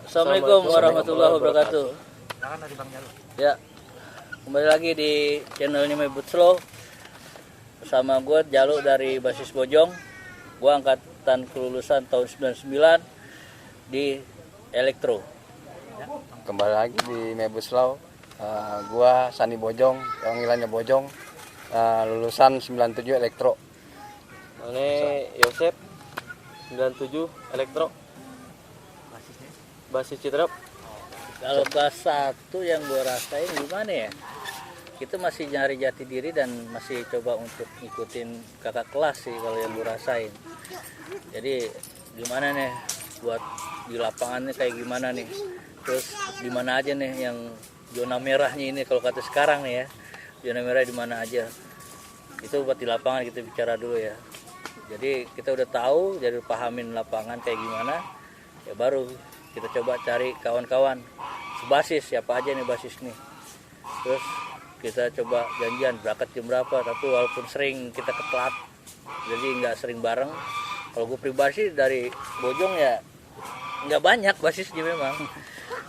Assalamualaikum warahmatullahi wabarakatuh. Ya, kembali lagi di channelnya Mebut Slow. Bersama gue Jalu dari Basis Bojong. Gue angkatan kelulusan tahun 99 di Elektro. Kembali lagi di Mebut Slow. Gue Sani Bojong, panggilannya Bojong, lulusan 97 Elektro. Ini Yosep 97 Elektro. Basis Citrep. Kalau kelas 1 yang gue rasain gimana ya? Kita masih nyari jati diri dan masih coba untuk ngikutin kakak kelas sih kalau yang gue rasain. Jadi gimana nih buat di lapangannya kayak gimana nih? Terus di mana aja nih yang zona merahnya ini kalau kata sekarang nih ya. Zona merah di mana aja. Itu buat di lapangan kita bicara dulu ya. Jadi kita udah tahu, jadi pahamin lapangan kayak gimana. Ya baru kita coba cari kawan-kawan sebasis, siapa aja nih basis nih. Terus kita coba janjian berangkat jam berapa, tapi walaupun sering kita ketelat, jadi nggak sering bareng. Kalau gue pribadi dari Bojong ya nggak banyak basisnya memang,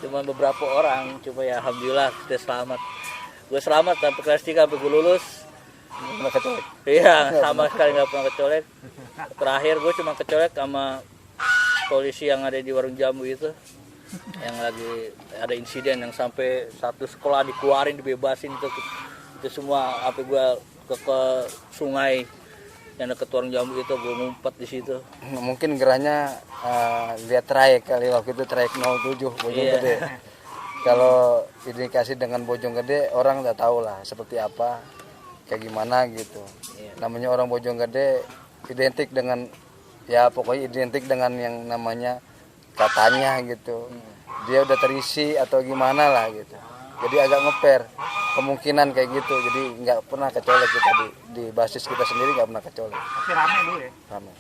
cuma beberapa orang. Cuma ya alhamdulillah kita selamat. Gue selamat sampai kelas 3 sampai gue lulus. Pernah kecolek? Iya, sama sekali nggak pernah kecolek. Terakhir gue cuma kecolek sama polisi yang ada di warung jamu itu, yang lagi ada insiden yang sampai satu sekolah dikeluarin, dibebasin itu semua. Apa gue ke sungai yang dekat warung jamu itu, gue ngumpet di situ. Mungkin gerahnya lihat trayek kali, waktu itu trayek 07 Bojong Gede. Kalau indikasi dengan Bojong Gede, orang udah tahu lah seperti apa, kayak gimana gitu. Namanya orang Bojong Gede identik dengan, ya pokoknya identik dengan yang namanya katanya gitu. Dia udah terisi atau gimana lah gitu. Jadi agak ngeper kemungkinan kayak gitu. Jadi nggak pernah kecolek kita di basis kita sendiri, nggak pernah kecolek. Tapi rame dulu ya? Rame.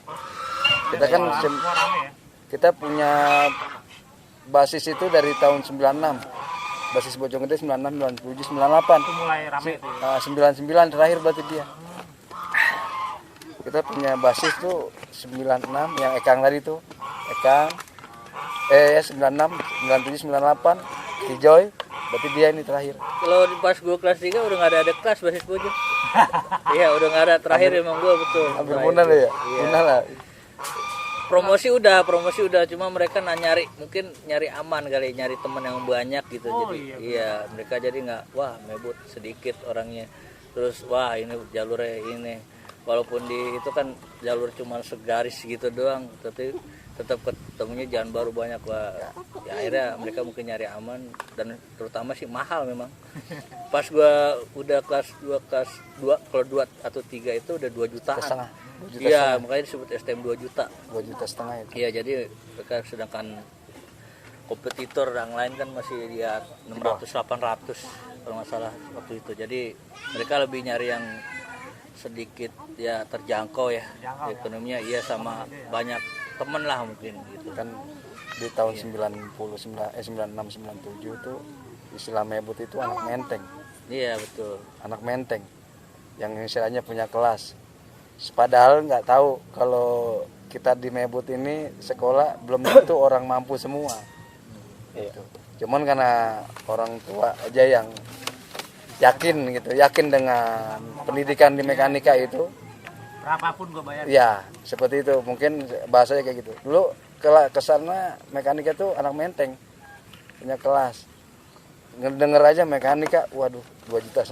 Kita kan Semua rame ya? kita punya basis itu dari tahun 96. Basis Bojong Gede 96, 97, 98. Itu mulai rame itu ya? 99 terakhir berarti dia. Kita punya basis tuh 96 yang Ekang tadi tuh. Ekang 96, 97, 98 Kijoy, berarti dia ini terakhir. Kalau pas gue kelas 3 udah nggak ada kelas basis Bojong. Iya, udah nggak ada. Terakhir emang gue betul. Hampir punah lah ya. Iya. Punah lah. Promosi udah, cuma mereka mungkin nyari aman kali, nyari teman yang banyak gitu. Jadi iya, mereka jadi nggak, wah mebut sedikit orangnya. Terus wah ini jalurnya ini. Walaupun di itu kan jalur cuma segaris gitu doang, tapi tetap ketemunya jalan baru banyak. Wah, ya akhirnya mereka mungkin nyari aman, dan terutama sih mahal memang. Pas gua udah kelas 2, kalau 2 atau 3 itu udah 2 jutaan. Iya, makanya disebut STM 2 juta. 2,5 juta itu. Iya, jadi mereka, sedangkan kompetitor yang lain kan masih di 600 800 kalau nggak salah waktu itu. Jadi mereka lebih nyari yang sedikit ya terjangkau ya ekonominya, iya, sama banyak temen lah mungkin gitu Kan di tahun 96 97 tuh istilah mebut itu anak menteng. Iya betul, Anak menteng yang istilahnya punya kelas. Padahal nggak tahu kalau kita di mebut ini sekolah belum tentu orang mampu semua. Gitu. Cuman karena orang tua aja yang yakin dengan pendidikan di mekanika itu, Berapapun gue bayar. ya seperti itu, mungkin bahasanya kayak gitu. Dulu kesana mekanika tuh anak menteng punya kelas, ngedenger aja mekanika, waduh 2,5 juta,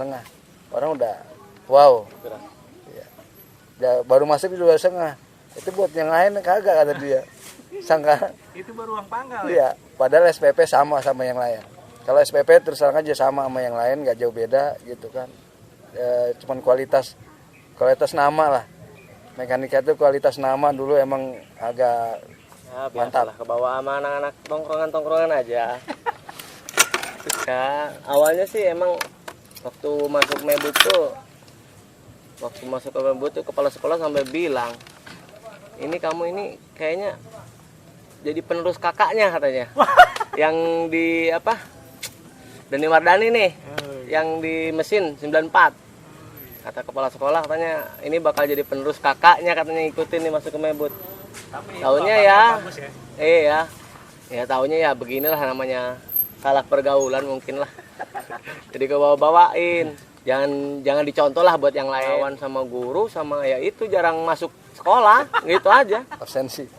orang udah wow ya, baru masuk 2,5 juta, itu buat yang lain kagak, kata dia. Sangka Itu baru uang pangkal ya? iya, padahal SPP sama yang lain. Kalau SPP terus terang aja sama yang lain, nggak jauh beda gitu kan. Cuman kualitas nama lah. Mekanika itu kualitas nama dulu emang agak mantap. Ke bawah sama anak-anak tongkrongan aja. Ya, awalnya sih emang waktu masuk mebut tuh, kepala sekolah sampai bilang, ini kamu ini kayaknya jadi penerus kakaknya katanya. Yang di apa? Dani Wardani nih, yang di mesin 94. Kata kepala sekolah katanya ini bakal jadi penerus kakaknya, katanya ikutin nih masuk ke mebut. Tahunnya ya, iya. Ya taunya ya beginilah namanya salah pergaulan mungkin lah. Jadi kebawa-bawain. Jangan dicontoh lah buat yang lawan sama guru sama ya itu jarang masuk sekolah gitu aja.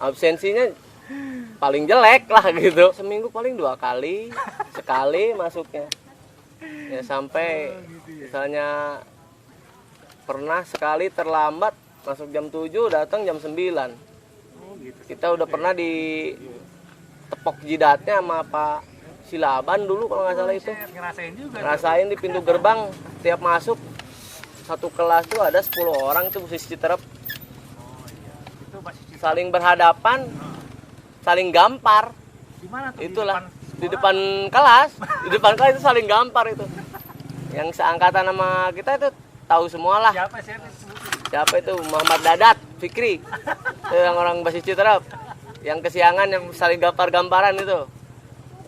Absensinya paling jelek lah gitu. Seminggu paling 2 kali, sekali masuknya. Ya sampai misalnya pernah sekali terlambat masuk jam 7 datang jam 9. Kita udah pernah di tepok jidatnya sama Pak Silaban dulu kalau nggak salah itu. Ngerasain juga. Ngerasain di pintu gerbang tiap masuk satu kelas tuh ada 10 orang tuh posisi Citerep. Itu basis Citerep. Saling berhadapan, saling gampar. Di mana tuh? Itulah di depan kelas, di depan kelas itu saling gampar itu. Yang seangkatan sama kita itu tahu semua lah. Siapa sih yang disebutin? Siapa itu? Muhammad Dadat, Fikri. Itu yang orang basis Citerep. Yang kesiangan yang saling gampar-gamparan itu.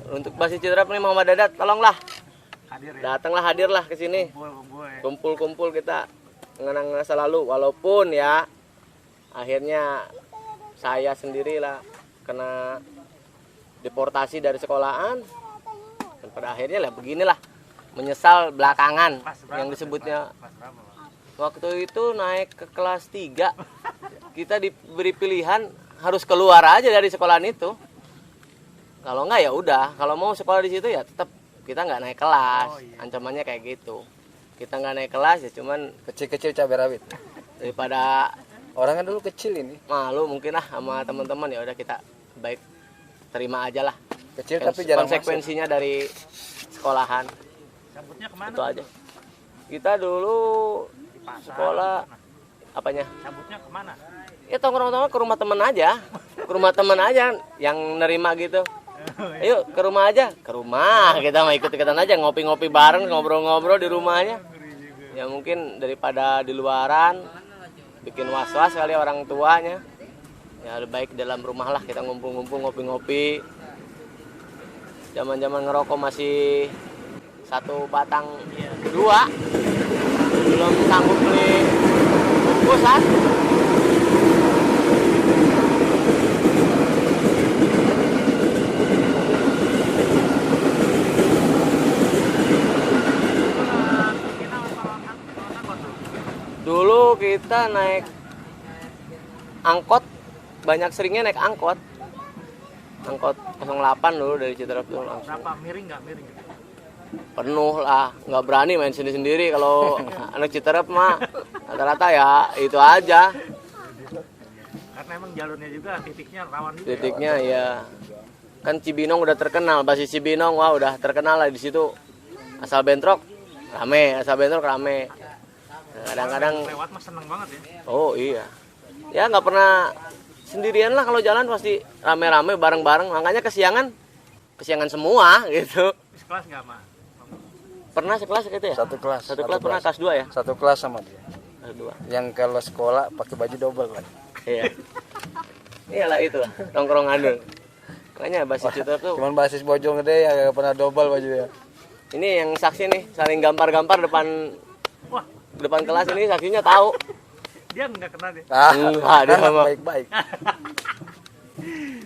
Untuk basis Citerep nih Muhammad Dadat, tolonglah. Hadir ya. Datanglah hadirlah ke sini. Kumpul ya. Kumpul-kumpul kita mengenang masa lalu walaupun ya akhirnya saya sendirilah kena deportasi dari sekolahan. Dan pada akhirnya lah beginilah menyesal belakangan Kelas berapa? yang disebutnya Kelas berapa, Bang? waktu itu naik ke kelas 3 kita diberi pilihan harus keluar aja dari sekolahan itu. Kalau enggak ya udah, kalau mau sekolah di situ ya tetap kita nggak naik kelas. Oh, iya. Ancamannya kayak gitu. Kita nggak naik kelas ya cuman Kecil-kecil cabai rawit. daripada Orangnya dulu kecil ini. malu mungkin lah sama teman-teman ya udah kita baik terima aja lah. Kecil tapi jarang masuk. Konsekuensinya dari sekolahan Cabutnya kemana? itu aja. Kita dulu Di pasar. sekolah apanya? Cabutnya kemana? Ya tongkrong-tongkrong ke rumah teman aja. Ke rumah teman aja yang nerima gitu. Ayo ke rumah aja. Ke rumah kita mau ikut-ikutan aja ngopi-ngopi bareng, ngobrol-ngobrol di rumahnya. Ya mungkin daripada di luaran bikin was-was kali orang tuanya. Ya lebih baik dalam rumah lah kita ngumpul-ngumpul ngopi-ngopi. Zaman-zaman ngerokok masih 1 batang 2. Belum sanggup beli bungkusan. Dulu kita naik angkot, banyak seringnya naik angkot. Angkot 08 dulu dari Citerep tuh langsung. Berapa miring nggak miring? Penuh lah, nggak berani main sendiri-sendiri kalau anak Citerep mah rata-rata ya itu aja. Karena emang jalurnya juga titiknya rawan juga. Titiknya ya kan Cibinong udah terkenal, basis Cibinong wah udah terkenal lah di situ. Asal bentrok rame, asal bentrok rame. Kadang-kadang Lewat mah seneng banget ya. oh iya. Ya nggak pernah sendirian lah kalau jalan pasti rame-rame bareng-bareng. Makanya kesiangan semua gitu. Di sekelas nggak mah? Pernah sekelas gitu ya? Satu kelas. Satu kelas pernah kelas 2 ya? Satu kelas sama dia. Kelas 2. Yang kalau sekolah pakai baju double kan. Iya. Iyalah itu lah nongkrongan dulu. Makanya basis Citerep tuh. Cuman basis Bojong Gede yang gak pernah double bajunya. Ini yang saksi nih saling gampar-gampar Wah, depan kelas ini saksinya tahu. dia nggak kenal deh. Enggak, dia anak mah. baik-baik.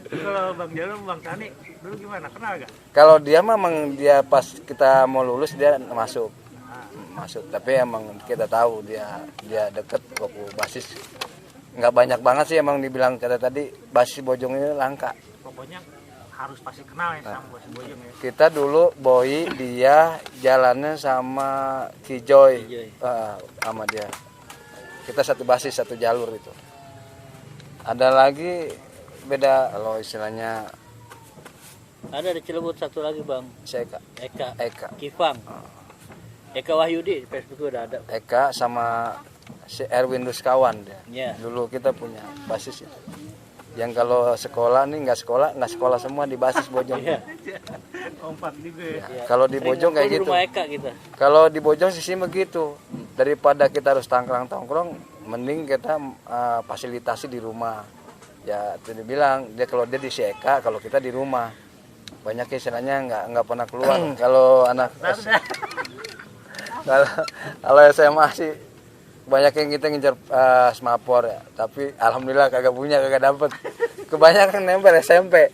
Kalau Bang Jarum, Bang Tani dulu gimana? Kenal nggak? Kalau dia memang dia pas kita mau lulus dia masuk. Tapi emang kita tahu dia deket waktu basis. Nggak banyak banget sih emang dibilang kata tadi basis Bojong ini langka. Pokoknya harus pasti kenal ya sama Bos Bojong ya. Kita dulu Boy dia jalannya sama Kijoy sama dia. Kita satu basis satu jalur itu. Ada lagi beda kalau istilahnya Ada di Cilebut satu lagi bang, Eka. Eka Kifang, Eka Wahyudi di Facebook udah ada. Eka sama si Erwin Duskawan dia. Iya. Dulu kita punya basis itu. Yang kalau sekolah nih nggak sekolah semua di basis Bojong. Iya. Kompak juga ya. Ya, kalau di Bojong kayak Di gitu. rumah Eka kita. Kalau di Bojong sisi begitu. Daripada kita harus tongkrong, mending kita fasilitasi di rumah. Ya, itu dibilang dia kalau dia di si Eka, kalau kita di rumah. Banyak istilahnya nggak pernah keluar. Kalau anak kalau SMA sih banyak yang kita ngincer semapor ya, tapi alhamdulillah kagak dapet. Kebanyakan nempel SMP.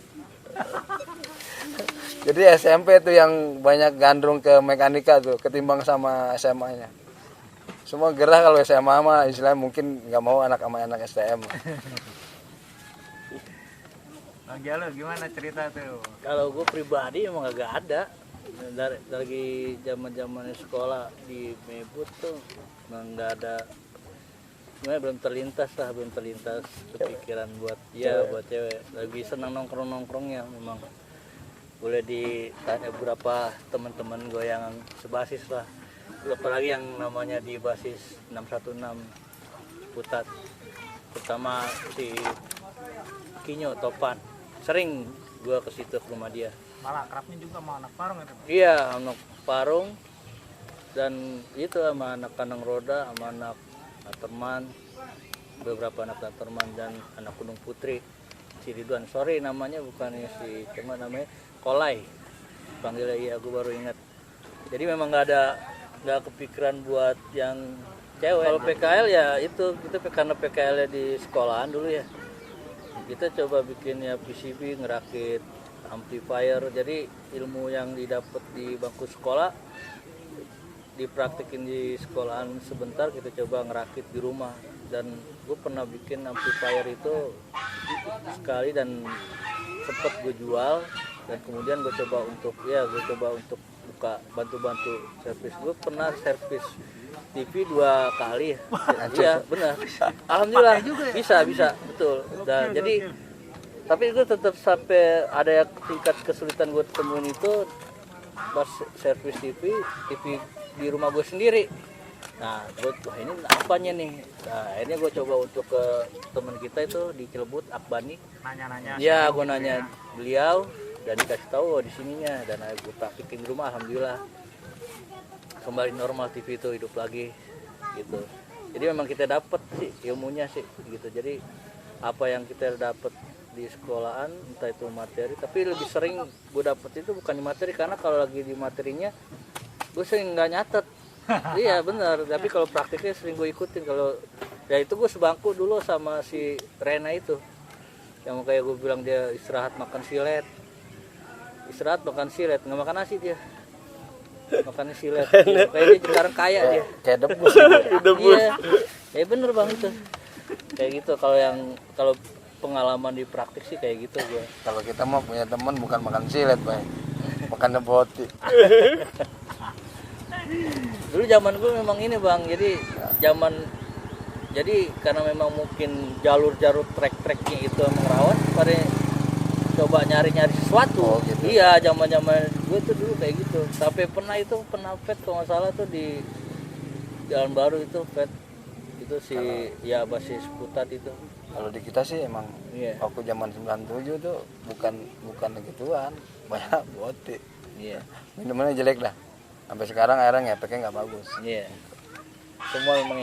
Jadi SMP tuh yang banyak gandrung ke mekanika tuh ketimbang sama SMA-nya. Semua gerah kalau SMA mah istilahnya mungkin nggak mau anak sama anak STM. Bang Jalu gimana cerita tuh? Kalau gue pribadi emang agak ada dari zaman sekolah di Mebut tuh emang nggak ada, sebenarnya belum terlintas kepikiran buat buat cewek. Lagi senang nongkrongnya memang. Boleh ditanya beberapa teman-teman gue yang sebasis lah, apalagi yang namanya di basis 616 Putat, pertama si Kinyo Topan, sering gue ke situ ke rumah dia. Malah akrabnya juga sama anak Parung itu. Iya, anak Parung dan itu sama anak Kandang Roda, sama anak Terman, beberapa anak Terman dan anak Gunung Putri, si Ridwan. Sorry namanya bukannya si cuma namanya Kolai, panggilnya. Iya, aku baru ingat. Jadi memang nggak kepikiran buat yang cewek. Kalau PKL ya itu kita karena PKL di sekolahan dulu ya, kita coba bikin ya PCB, ngerakit amplifier. Jadi ilmu yang didapat di bangku sekolah dipraktekin di sekolahan sebentar, kita coba ngerakit di rumah. Dan gue pernah bikin amplifier itu sekali dan sempet gue jual, dan kemudian gue coba untuk buka bantu servis. Gue pernah servis TV 2 kali ya. Iya benar, alhamdulillah bisa betul. Nah, jadi tapi gue tetap sampai ada tingkat kesulitan gue temuin itu pas servis TV di rumah gue sendiri. Nah, wah ini apanya nih? Nah, akhirnya gue coba untuk ke teman kita itu di Cilebut, Akbani. Nanya-nanya. Ya, gue nanya beliau dan dikasih tahu di sininya, dan gue praktikin di rumah, alhamdulillah kembali normal, TV itu hidup lagi gitu. Jadi memang kita dapat sih ilmunya sih gitu. Jadi apa yang kita dapat di sekolahan, entah itu materi, tapi lebih sering gue dapet itu bukan di materi, karena kalau lagi di materinya gue sering nggak nyatet. Iya benar, tapi kalau praktiknya sering gue ikutin. Kalau ya itu gue sebangku dulu sama si Rena itu, yang kayak gue bilang dia istirahat makan silet, nggak makan nasi dia, makan silet. Ya, kayak dia sekarang kaya dia. Kayak debus gitu. Iya, ya bener bang itu. Kayak gitu kalau pengalaman di praktik sih kayak gitu gue. Kalau kita mah punya teman bukan makan silet, Bay. Makan boti. Dulu zaman gue memang ini bang, jadi karena memang mungkin jalur trek-treknya itu emang rawan, pada coba nyari sesuatu. Gitu. Iya, zaman gue tuh dulu kayak gitu. Sampai pernah pet kalau nggak salah tuh di Jalan Baru itu pet itu si ya basis Putat itu. Kalau di kita sih emang waktu zaman 97 tuh bukan gituan, banyak boti. Iya. Minumannya jelek dah. Sampai sekarang airnya ngepeknya nggak bagus. Iya. Semua memang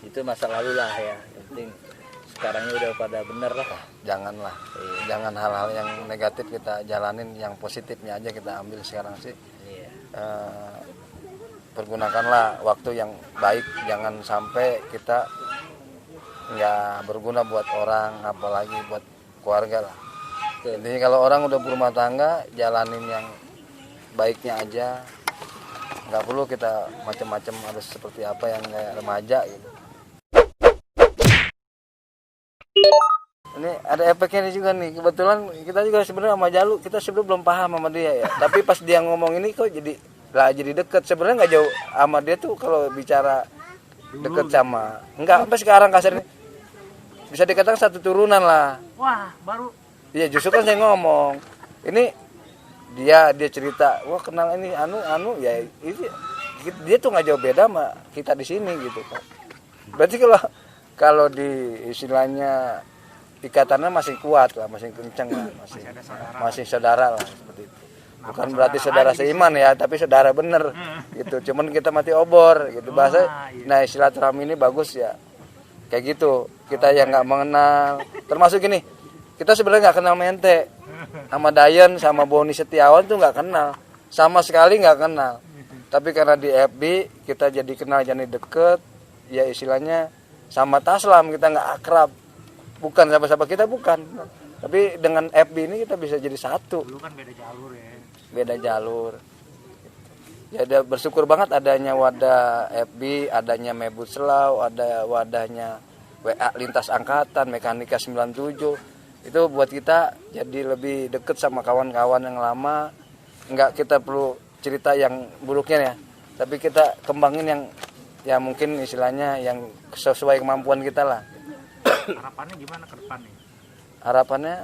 itu masa lalu lah ya. Yang penting sekarangnya udah pada bener lah. Janganlah. Jangan hal-hal yang negatif kita jalanin, yang positifnya aja kita ambil sekarang sih. Iya. Pergunakanlah waktu yang baik, jangan sampai kita nggak berguna buat orang, apalagi buat keluarga lah. Jadi kalau orang udah berumah tangga, jalanin yang baiknya aja. Nggak perlu kita macam-macam harus seperti apa yang kayak remaja gitu. Ini ada efeknya juga nih. Kebetulan kita juga sebenarnya sama Jalu, kita sebelum belum paham sama dia ya. Tapi pas dia ngomong ini kok jadi deket. Sebenarnya nggak jauh sama dia tuh kalau bicara deket sama. Enggak, sampai sekarang kasarnya bisa dikatakan satu turunan lah. Wah, baru. Iya, justru kan saya ngomong. Ini dia cerita, wah kenal ini anu ya ini dia tuh nggak jauh beda sama kita di sini gitu kan. Berarti kalau di istilahnya ikatannya masih kuat lah, masih kenceng lah, masih saudara lah seperti itu. Bukan berarti saudara seiman ya, tapi saudara bener gitu. Cuman kita mati obor gitu bahasa. Nah silaturahmi ini bagus ya. Kayak gitu. Kita yang nggak mengenal, termasuk gini, kita sebenarnya nggak kenal Mente. Sama Dayan, sama Boni Setiawan tuh nggak kenal, sama sekali nggak kenal. Tapi karena di FB kita jadi kenal, jadi deket, ya istilahnya sama Taslam kita nggak akrab, bukan sahabat-sahabat kita bukan. Tapi dengan FB ini kita bisa jadi satu. Dulu kan beda jalur ya. beda jalur. Ya ada bersyukur banget adanya wadah FB, adanya Mebut Selau, ada wadahnya WA Lintas Angkatan, Mekanika 97. Itu buat kita jadi lebih deket sama kawan-kawan yang lama. Enggak kita perlu cerita yang buruknya ya, tapi kita kembangin yang ya mungkin istilahnya yang sesuai kemampuan kita lah. Harapannya gimana ke depan nih? Harapannya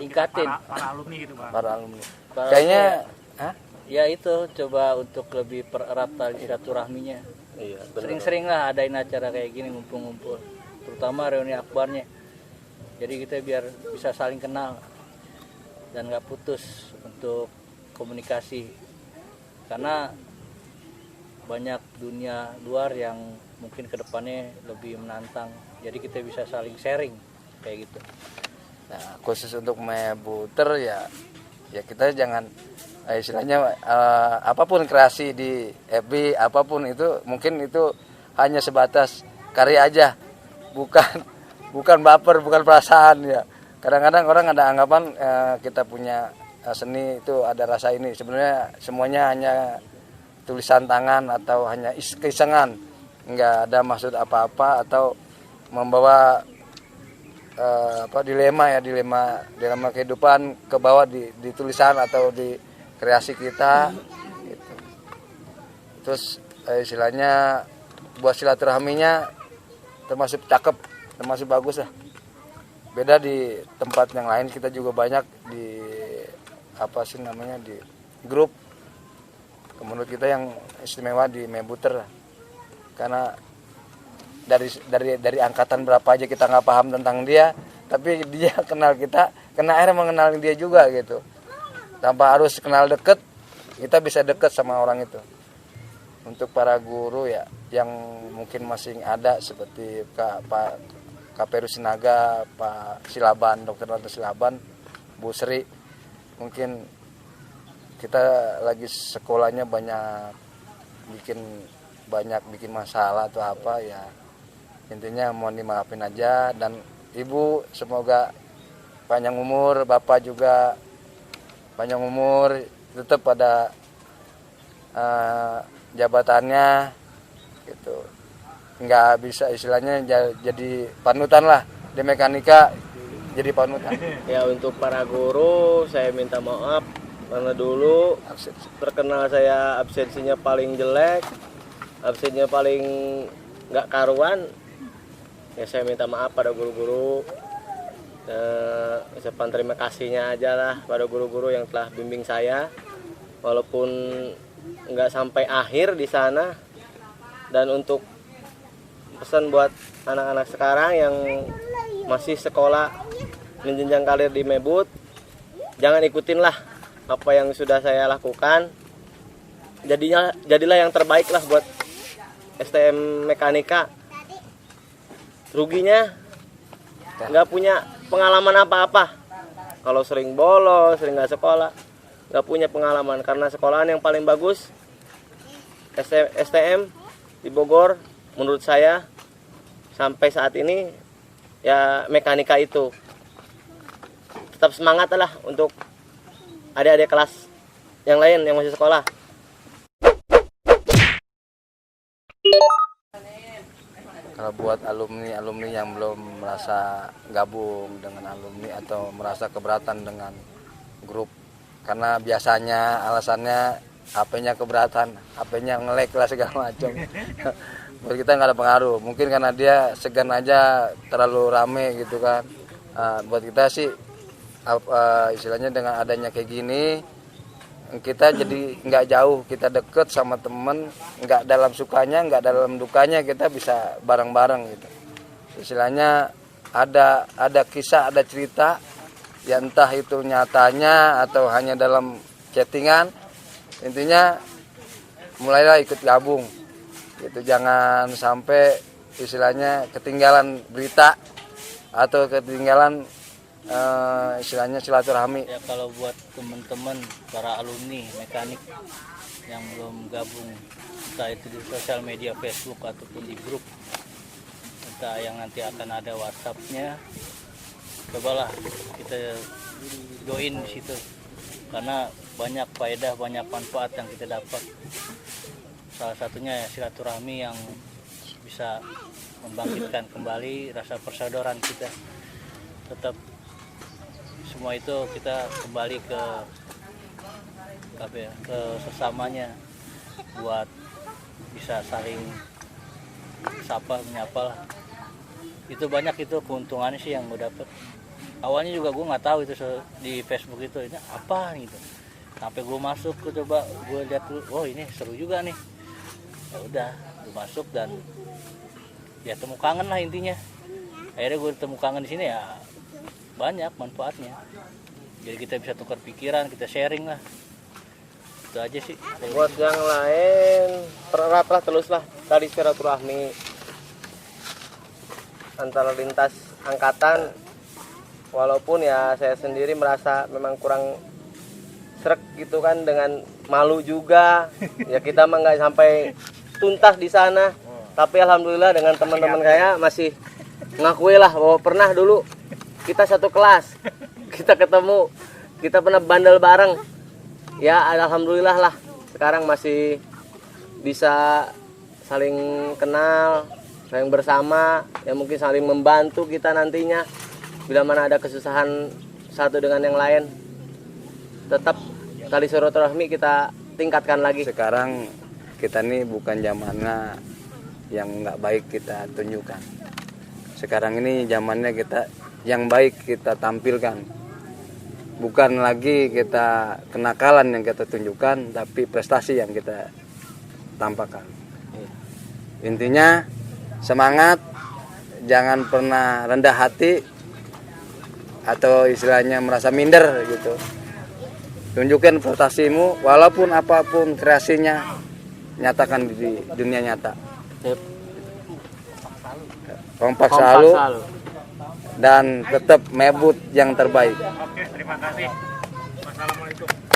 Tingkatin Para alumni gitu Bang. para alumni. Para Kayaknya ya itu coba untuk lebih pererat tali silaturahminya. Iya, Sering-sering lah adain acara kayak gini ngumpul-ngumpul, terutama reuni akbarnya. Jadi kita biar bisa saling kenal dan nggak putus untuk komunikasi, karena banyak dunia luar yang mungkin kedepannya lebih menantang. Jadi kita bisa saling sharing kayak gitu. nah, khusus untuk Mebuter ya kita jangan istilahnya apapun kreasi di FB apapun itu mungkin itu hanya sebatas karya aja, bukan baper, bukan perasaan ya. Kadang-kadang orang ada anggapan kita punya seni itu ada rasa ini, sebenarnya semuanya hanya tulisan tangan atau hanya keisengan, nggak ada maksud apa-apa atau membawa dilema kehidupan ke bawah di tulisan atau di kreasi kita gitu. Terus istilahnya buat silaturahminya termasuk cakep, termasuk bagus lah. Beda di tempat yang lain, kita juga banyak di di grup. Menurut kita yang istimewa di Mebuter lah. Karena dari angkatan berapa aja kita nggak paham tentang dia, tapi dia kenal kita, karena akhirnya mengenalin dia juga gitu. Tanpa harus kenal deket, kita bisa deket sama orang itu. Untuk para guru ya yang mungkin masih ada seperti Kak Peru Sinaga, Pak Silaban, Dr. Ranto Silaban, Bu Sri, mungkin kita lagi sekolahnya banyak bikin masalah atau apa ya, intinya mohon dimaafin aja. Dan Ibu semoga panjang umur, Bapak juga panjang umur, tetap pada jabatannya gitu, nggak bisa istilahnya jadi panutan lah di mekanika, jadi panutan. Ya untuk para guru saya minta maaf karena dulu terkenal saya absensinya paling jelek, absennya paling nggak karuan. Ya saya minta maaf pada guru-guru. Ucapan terima kasihnya aja lah pada guru-guru yang telah bimbing saya, walaupun nggak sampai akhir di sana. Dan untuk pesan buat anak-anak sekarang yang masih sekolah menjenjang karir di Mebut, jangan ikutin lah apa yang sudah saya lakukan. Jadilah yang terbaik lah buat STM Mekanika. Ruginya nggak punya pengalaman apa-apa. Kalau sering bolos, sering nggak sekolah, nggak punya pengalaman. Karena sekolahan yang paling bagus STM di Bogor menurut saya sampai saat ini ya mekanika itu. Tetap semangat lah untuk adik-adik kelas yang lain yang masih sekolah. Kalau buat alumni yang belum merasa gabung dengan alumni atau merasa keberatan dengan grup, karena biasanya alasannya HP-nya keberatan, HP-nya nge-lag lah segala macam. Buat kita nggak ada pengaruh, mungkin karena dia segan aja terlalu rame gitu kan. Buat kita sih istilahnya dengan adanya kayak gini, kita jadi nggak jauh, kita deket sama temen, nggak dalam sukanya, nggak dalam dukanya, kita bisa bareng-bareng gitu. Istilahnya ada kisah, ada cerita, ya entah itu nyatanya atau hanya dalam chattingan, intinya mulailah ikut gabung gitu. Jangan sampai istilahnya ketinggalan berita atau ketinggalan istilahnya silaturahmi. Ya kalau buat teman-teman para alumni mekanik yang belum gabung, entah itu di sosial media Facebook ataupun di grup, entah yang nanti akan ada WhatsApp-nya, cobalah kita join di situ. karena banyak faedah, banyak manfaat yang kita dapat. Salah satunya ya silaturahmi yang bisa membangkitkan kembali rasa persaudaraan kita. Tetap semua itu kita kembali ke apa ya, ke sesamanya buat bisa saling sapa menyapa lah. Itu banyak itu keuntungannya sih yang gue dapet. Awalnya juga gue nggak tahu itu di Facebook itu ini apa gitu. Sampai gue masuk, gue coba gue lihat dulu, oh ini seru juga nih. Ya udah, gue masuk dan ya temu kangen lah intinya. Akhirnya gue temu kangen di sini ya banyak manfaatnya. Jadi kita bisa tukar pikiran, kita sharing lah. Itu aja sih. Buat yang lain pereratlah teruslah tadi silaturahmi antara lintas angkatan. Walaupun ya saya sendiri merasa memang kurang srek gitu kan, dengan malu juga. Ya kita mah nggak sampai tuntas di sana. Tapi alhamdulillah dengan teman-teman saya masih ngakui lah bahwa pernah dulu kita satu kelas, kita ketemu, kita pernah bandel bareng. Ya alhamdulillah lah sekarang masih bisa saling kenal, saling bersama, ya mungkin saling membantu kita nantinya bila mana ada kesusahan satu dengan yang lain. Tetap tali silaturahmi kita tingkatkan lagi. Sekarang kita ini bukan zamannya yang nggak baik kita tunjukkan. Sekarang ini zamannya kita yang baik kita tampilkan. Bukan lagi kita kenakalan yang kita tunjukkan, tapi prestasi yang kita tampakkan. Intinya semangat, jangan pernah rendah hati atau istilahnya merasa minder gitu. Tunjukkan prestasimu, walaupun apapun kreasinya, nyatakan di dunia nyata. Kompak selalu dan tetap mebut yang terbaik. Oke, terima kasih. Wassalamualaikum.